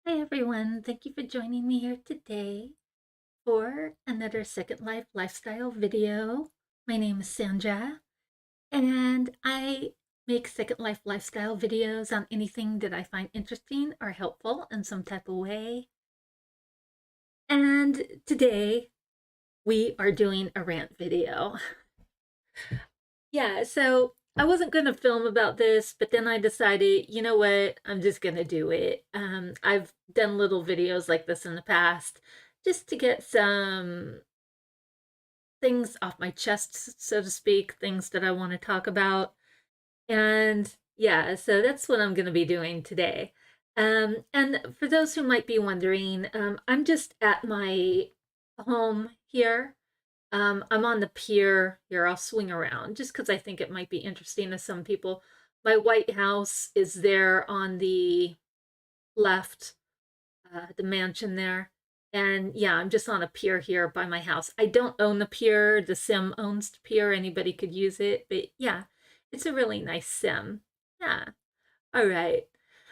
Hi everyone, thank you for joining me here today for another Second Life lifestyle video. My name is Sandra and I make Second Life lifestyle videos on anything that I find interesting or helpful in some type of way. And today we are doing a rant video. Yeah, so I wasn't going to film about this, but then I decided, you know what, I'm just going to do it. I've done little videos like this in the past just to get some things off my chest, so to speak, things that I want to talk about. And yeah, so that's what I'm going to be doing today. And for those who might be wondering, I'm just at my home here. I'm on the pier here. I'll swing around just because I think it might be interesting to some people. My White House is there on the left, the mansion there. And yeah, I'm just on a pier here by my house. I don't own the pier. The sim owns the pier. Anybody could use it. But yeah, it's a really nice sim. Yeah. All right.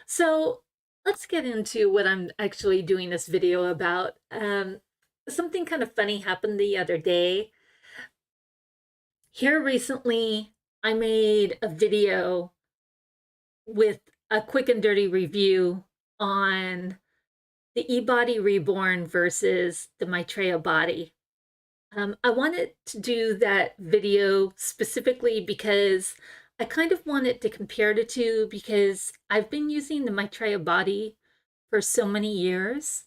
So let's get into what I'm actually doing this video about. Something kind of funny happened the other day. Here recently, I made a video with a quick and dirty review on the eBody Reborn versus the Maitreya body. I wanted to do that video specifically because I kind of wanted to compare the two because I've been using the Maitreya body for so many years,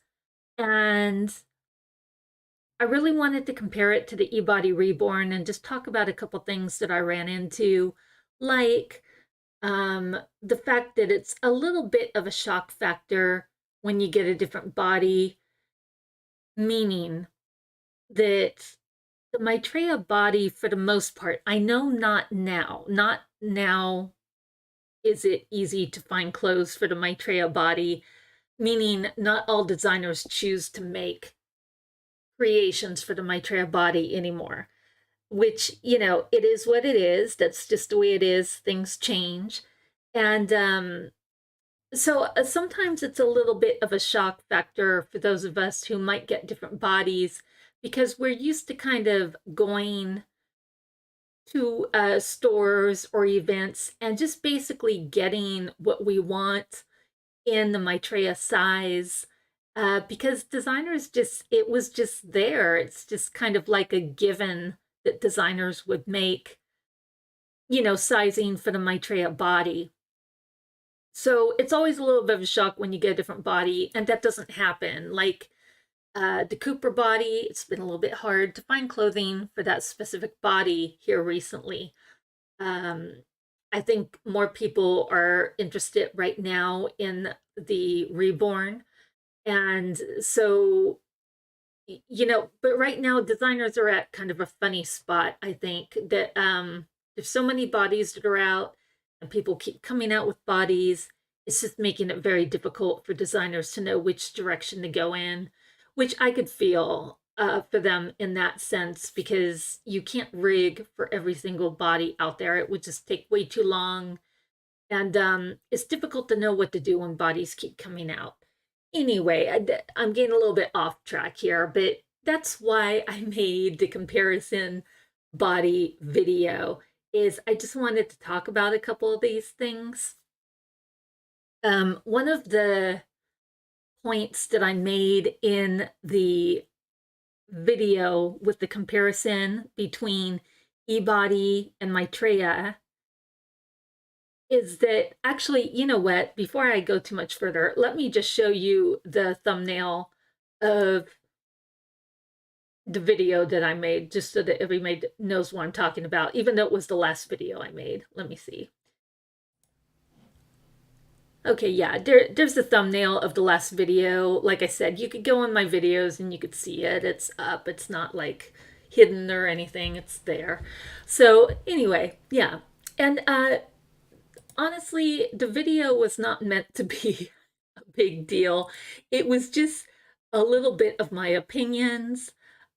and I really wanted to compare it to the eBody Reborn and just talk about a couple things that I ran into, like the fact that it's a little bit of a shock factor when you get a different body, meaning that the Maitreya body, for the most part, I know not now is it easy to find clothes for the Maitreya body, meaning not all designers choose to make creations for the Maitreya body anymore, which, it is what it is. That's just the way it is. Things change. And so sometimes it's a little bit of a shock factor for those of us who might get different bodies because we're used to kind of going to stores or events and just basically getting what we want in the Maitreya size, because designers just, it was just there. It's just kind of like a given that designers would make, sizing for the Maitreya body. So it's always a little bit of a shock when you get a different body, and that doesn't happen. Like the Cooper body, it's been a little bit hard to find clothing for that specific body here recently. Um, I think more people are interested right now in the Reborn. And so, but right now designers are at kind of a funny spot. I think that there's so many bodies that are out and people keep coming out with bodies. It's just making it very difficult for designers to know which direction to go in, which I could feel for them in that sense, because you can't rig for every single body out there. It would just take way too long. And it's difficult to know what to do when bodies keep coming out. Anyway, I'm getting a little bit off track here, but that's why I made the comparison body video, is I just wanted to talk about a couple of these things. One of the points that I made in the video with the comparison between eBody and Maitreya is that, actually, you know what, before I go too much further, let me just show you the thumbnail of the video that I made, just so that everybody knows what I'm talking about, even though it was the last video I made. Let me see. Okay, yeah, there's the thumbnail of the last video. Like I said, you could go on my videos and you could see it. It's up. It's not like hidden or anything. It's there. So anyway, yeah. And honestly, the video was not meant to be a big deal. It was just a little bit of my opinions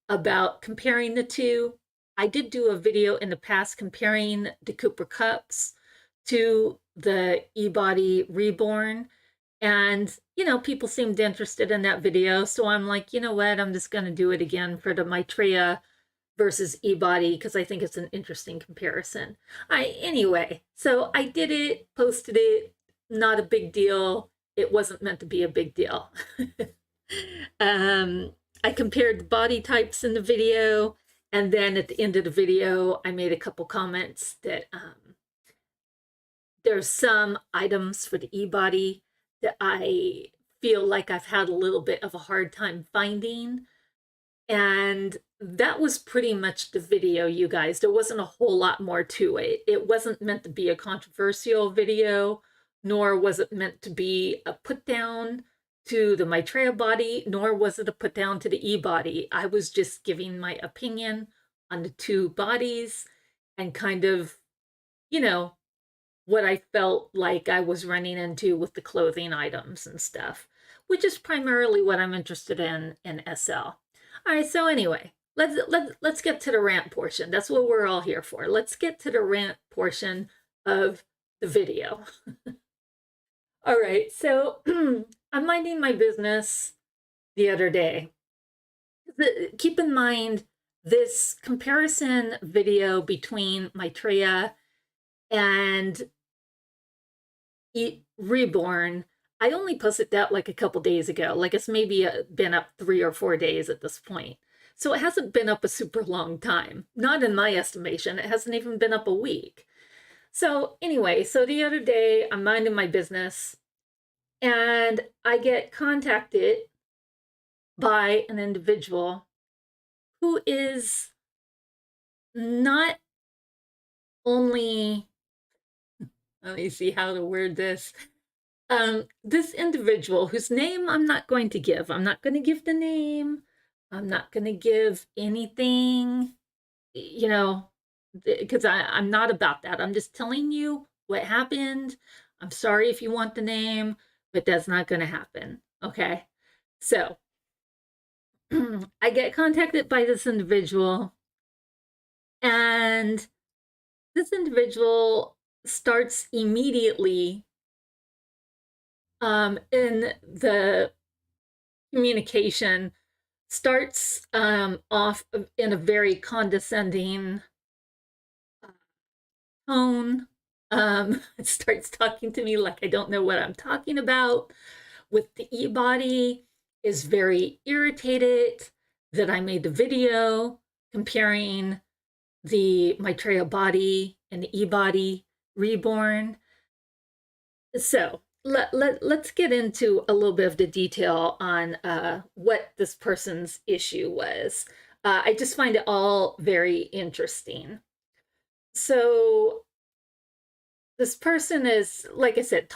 about comparing the two. I did do a video in the past comparing the Cooper Cups to the eBody Reborn, And, people seemed interested in that video. So I'm like, you know what? I'm just going to do it again for the Maitreya versus eBody because I think it's an interesting comparison. Anyway, so I did it, posted it, not a big deal. It wasn't meant to be a big deal. um, I compared the body types in the video, and then at the end of the video, I made a couple comments that there's some items for the eBody that I feel like I've had a little bit of a hard time finding. And that was pretty much the video, you guys. There wasn't a whole lot more to it. It wasn't meant to be a controversial video, nor was it meant to be a put down to the Maitreya body, nor was it a put down to the e-body. I was just giving my opinion on the two bodies and kind of, you know, what I felt like I was running into with the clothing items and stuff, which is primarily what I'm interested in SL. All right, so anyway, let's get to the rant portion. That's what we're all here for. Let's get to the rant portion of the video. All right, so I'm minding my business the other day. Keep in mind this comparison video between Maitreya and Reborn. I only posted that like a couple days ago. Like it's maybe been up 3 or 4 days at this point. So it hasn't been up a super long time. Not in my estimation. It hasn't even been up a week. So anyway, so the other day I'm minding my business and I get contacted by an individual who is not only, let me see how to word this. This individual whose name I'm not going to give. I'm not going to give the name. I'm not going to give anything, because I'm not about that. I'm just telling you what happened. I'm sorry if you want the name, but that's not going to happen. Okay. So I get contacted by this individual, and this individual starts immediately in the communication, starts off in a very condescending tone. Starts talking to me like I don't know what I'm talking about. With the e-body, is very irritated that I made the video comparing the Maitreya body and the e-body Reborn. So let's get into a little bit of the detail on what this person's issue was. I just find it all very interesting. So this person is, like I said,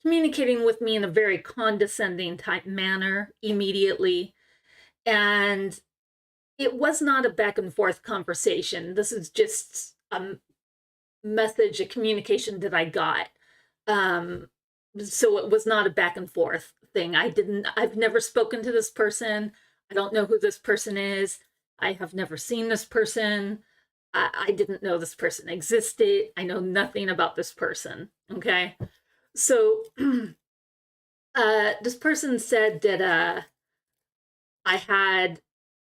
communicating with me in a very condescending type manner immediately. And it was not a back and forth conversation. This is just a message, a communication that I got. So it was not a back and forth thing. I've never spoken to this person. I don't know who this person is. I have never seen this person. I didn't know this person existed. I know nothing about this person. Okay. So this person said that I had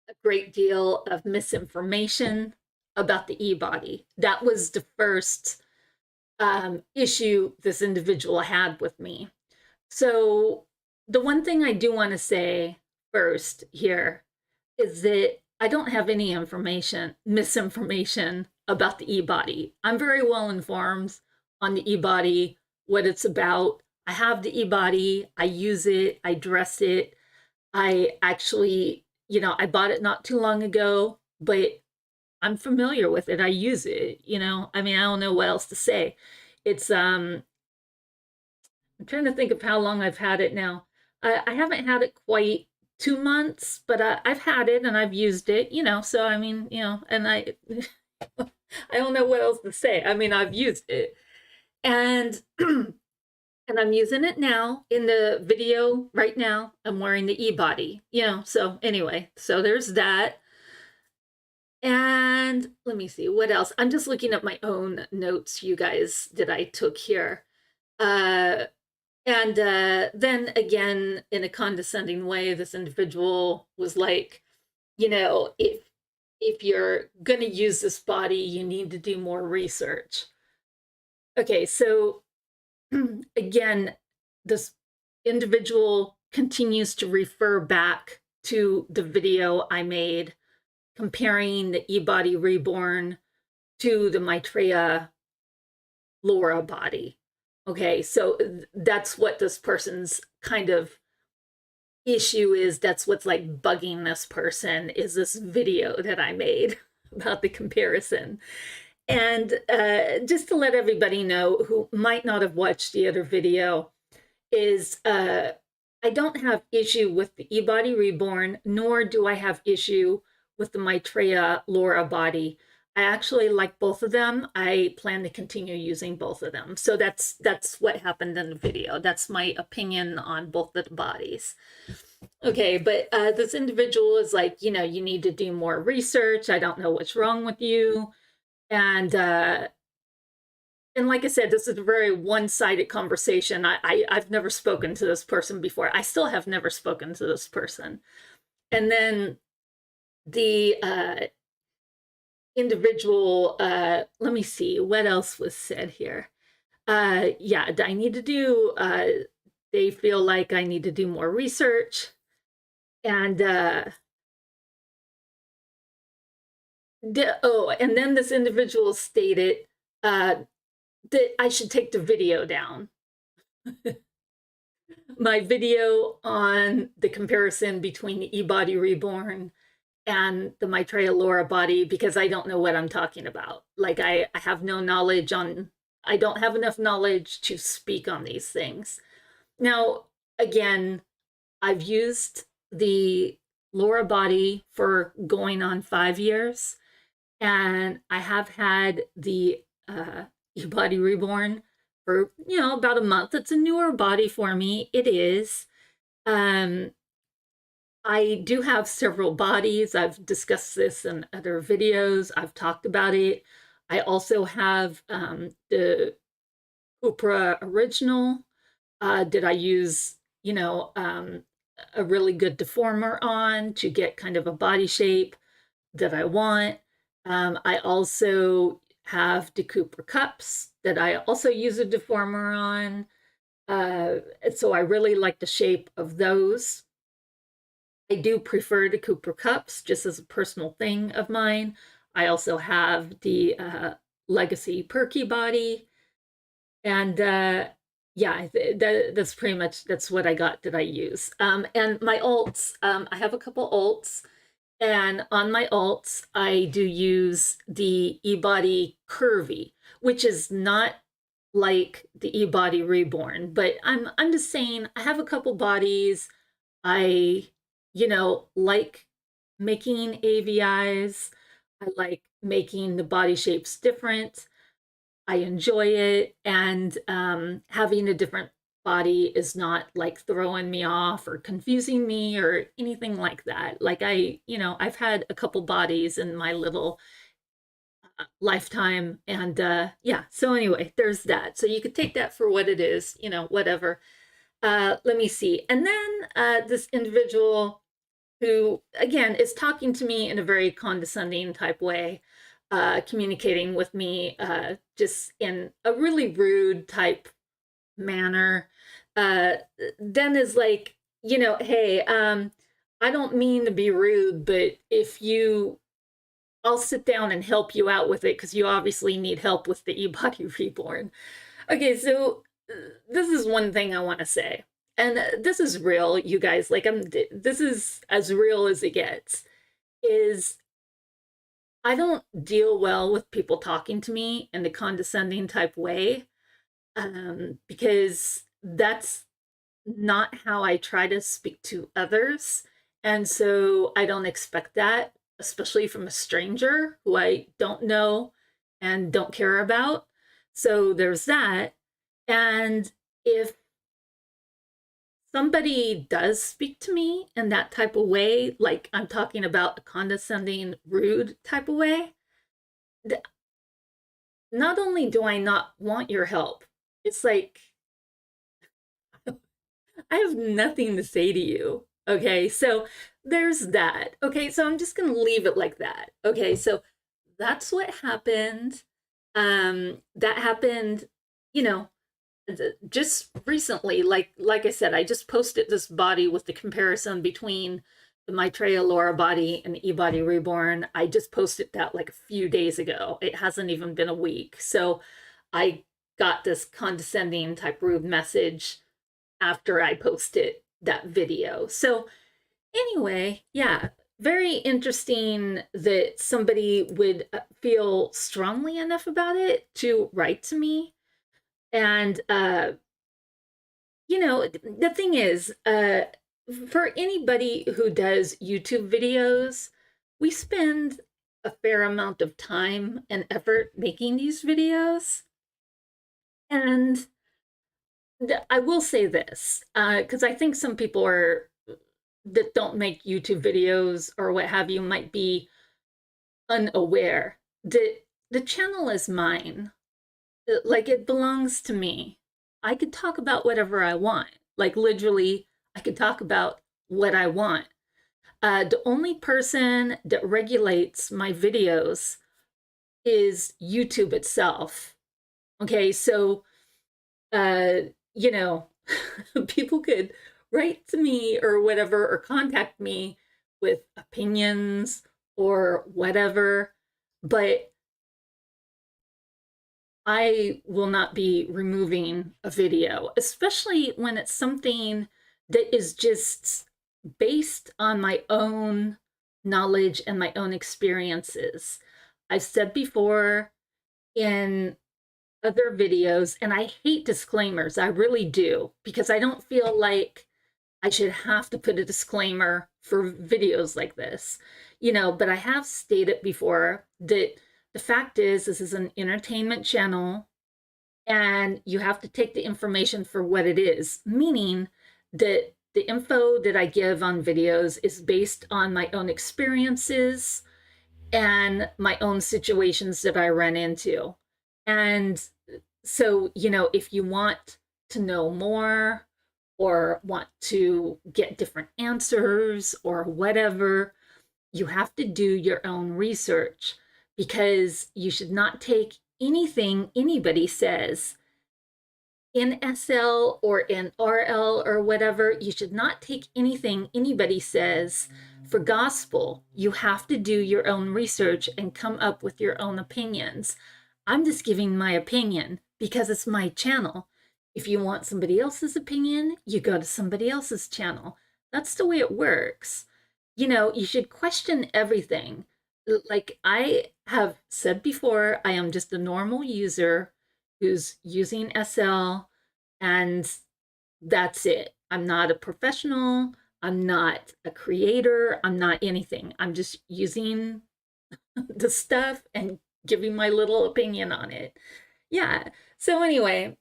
a great deal of misinformation about the e-body. That was the first issue this individual had with me. So the one thing I do want to say first here is that I don't have any misinformation about the e-body. I'm very well informed on the e-body, what it's about. I have the e-body, I use it, I dress it. I actually, I bought it not too long ago, but I'm familiar with it. I use it, I mean, I don't know what else to say. It's I'm trying to think of how long I've had it now. I haven't had it quite 2 months, but I've had it and I've used it, so I mean, and I I don't know what else to say. I mean, I've used it. And and I'm using it now in the video right now. I'm wearing the e-body, so anyway, so there's that. And let me see what else. I'm just looking at my own notes, you guys, that I took here. And then again, in a condescending way, this individual was like, if you're going to use this body, you need to do more research. Okay, so again, this individual continues to refer back to the video I made comparing the eBody Reborn to the Maitreya Laura body. Okay, so that's what this person's kind of issue is. That's what's like bugging this person, is this video that I made about the comparison. And just to let everybody know who might not have watched the other video, is I don't have issue with the eBody Reborn, nor do I have issue with the Maitreya Laura body. I actually like both of them. I plan to continue using both of them. So that's what happened in the video. That's my opinion on both of the bodies. Okay, but this individual is like, you need to do more research. I don't know what's wrong with you. And like I said, this is a very one-sided conversation. I've never spoken to this person before. I still have never spoken to this person. And then the individual, let me see, what else was said here? Yeah, I need to do, they feel like I need to do more research. And and then this individual stated that I should take the video down. My video on the comparison between the eBody Reborn and the Maitreya Laura body, because I don't know what I'm talking about. Like I have no knowledge on, I don't have enough knowledge to speak on these things. Now, again, I've used the Laura body for going on 5 years, and I have had the eBody Reborn for, about a month. It's a newer body for me. It is. I do have several bodies. I've discussed this in other videos. I've talked about it. I also have the Cupra Original. Did I use, a really good deformer on to get kind of a body shape that I want? I also have the Cupra cups that I also use a deformer on. So I really like the shape of those. I do prefer the Cupra cups, just as a personal thing of mine. I also have the Legacy Perky body. And yeah, that's pretty much, that's what I got that I use. And my alts, I have a couple alts. And on my alts, I do use the eBody Curvy, which is not like the eBody Reborn. But I'm just saying, I have a couple bodies. I, like making AVIs. I like making the body shapes different. I enjoy it, and having a different body is not like throwing me off or confusing me or anything like that. Like I've had a couple bodies in my little lifetime, and yeah. So anyway, there's that. So you could take that for what it is, whatever. Let me see. And then this individual who, again, is talking to me in a very condescending type way, communicating with me just in a really rude type manner, then is like, hey, I don't mean to be rude, but I'll sit down and help you out with it because you obviously need help with the eBody Reborn. Okay, so this is one thing I want to say. And this is real, you guys. Like this is as real as it gets. Is I don't deal well with people talking to me in the condescending type way, because that's not how I try to speak to others. And so I don't expect that, especially from a stranger who I don't know and don't care about. So there's that. And if somebody does speak to me in that type of way, like I'm talking about a condescending, rude type of way, not only do I not want your help, it's like I have nothing to say to you. Okay, so there's that. Okay, so I'm just gonna leave it like that. Okay, so that's what happened. That happened, you know, just recently. Like I said, I just posted this body with the comparison between the Maitreya Laura body and the E-body Reborn. I just posted that like a few days ago. It hasn't even been a week. So I got this condescending type rude message after I posted that video. So anyway, yeah, very interesting that somebody would feel strongly enough about it to write to me. And the thing is, for anybody who does YouTube videos, we spend a fair amount of time and effort making these videos. And I will say this, because I think some people that don't make YouTube videos or what have you might be unaware that the channel is mine. Like it belongs to me. I could talk about whatever I want. Like literally, I could talk about what I want. The only person that regulates my videos is YouTube itself. Okay, so uh, you know, people could write to me or whatever, or contact me with opinions or whatever, but I will not be removing a video, especially when it's something that is just based on my own knowledge and my own experiences. I've said before in other videos, and I hate disclaimers, I really do, because I don't feel like I should have to put a disclaimer for videos like this, but I have stated before that the fact is, this is an entertainment channel and you have to take the information for what it is, meaning that the info that I give on videos is based on my own experiences and my own situations that I run into. And so, if you want to know more or want to get different answers or whatever, you have to do your own research, because you should not take anything anybody says in SL or in RL or whatever. You should not take anything anybody says for gospel. You have to do your own research and come up with your own opinions. I'm just giving my opinion because it's my channel. If you want somebody else's opinion, you go to somebody else's channel. That's the way it works. You should question everything. Like I have said before, I am just a normal user who's using SL, and that's it. I'm not a professional. I'm not a creator. I'm not anything. I'm just using the stuff and giving my little opinion on it. Yeah. So anyway,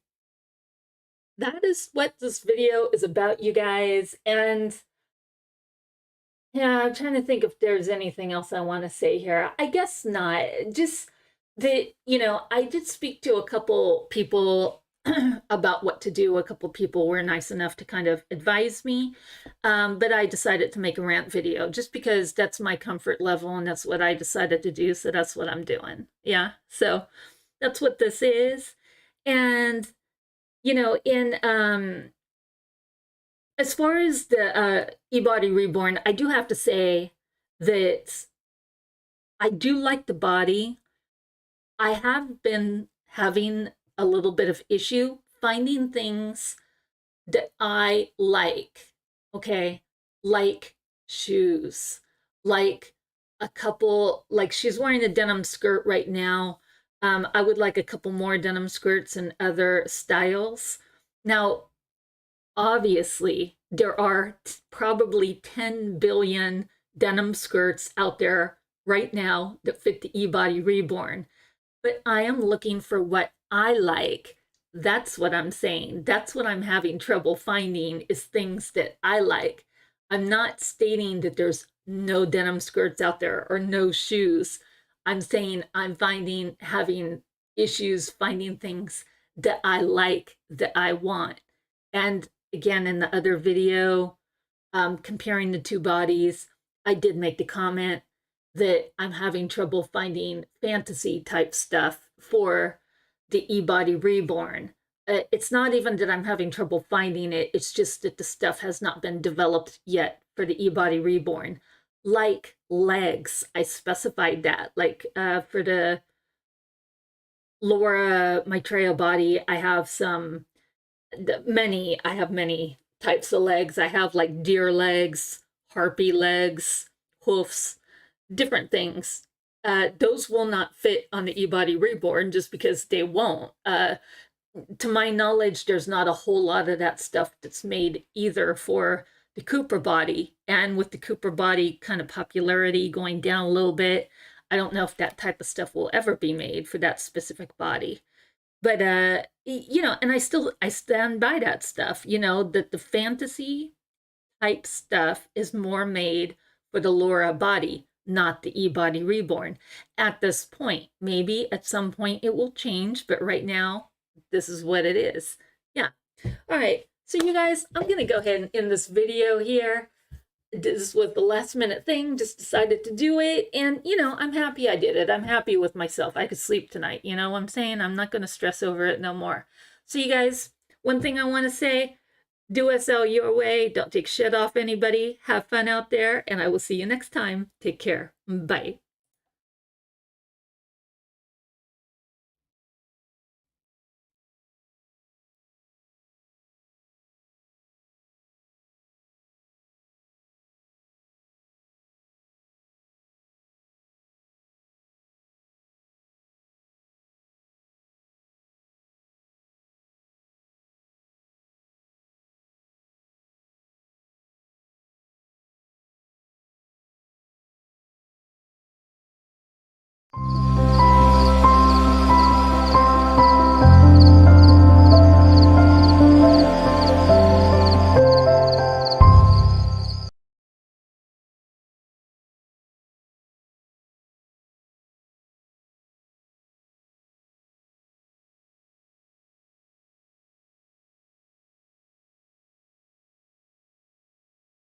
that is what this video is about, you guys. And yeah, I'm trying to think if there's anything else I want to say here. I guess not. Just that, I did speak to a couple people about what to do. A couple people were nice enough to kind of advise me. But I decided to make a rant video just because that's my comfort level and that's what I decided to do. So that's what I'm doing. Yeah. So that's what this is. And, in as far as the E-body Reborn, I do have to say that I do like the body. I have been having a little bit of issue finding things that I like, okay? Like shoes, like a couple, like she's wearing a denim skirt right now. I would like a couple more denim skirts and other styles. Now, obviously, there are probably 10 billion denim skirts out there right now that fit the E-body Reborn. But I am looking for what I like. That's what I'm saying. That's what I'm having trouble finding, is things that I like. I'm not stating that there's no denim skirts out there or no shoes. I'm saying I'm having issues finding things that I like, that I want. And again, in the other video, comparing the two bodies, I did make the comment that I'm having trouble finding fantasy type stuff for the eBody Reborn. It's not even that I'm having trouble finding it, it's just that the stuff has not been developed yet for the eBody Reborn. Like legs, I specified that. Like for the Laura Maitreya body, I have many types of legs. I have like deer legs, harpy legs, hoofs, different things. Those will not fit on the eBody Reborn just because they won't. To my knowledge, there's not a whole lot of that stuff that's made either for the Cooper body. And with the Cooper body kind of popularity going down a little bit, I don't know if that type of stuff will ever be made for that specific body. But and I stand by that stuff, that the fantasy type stuff is more made for the Laura body, not the eBody Reborn at this point. Maybe at some point it will change, but right now, this is what it is. Yeah. All right. So you guys, I'm going to go ahead and end this video here. This was the last minute thing, just decided to do it. And, I'm happy I did it. I'm happy with myself. I could sleep tonight. You know what I'm saying? I'm not going to stress over it no more. So you guys, one thing I want to say, do SL your way. Don't take shit off anybody. Have fun out there. And I will see you next time. Take care. Bye.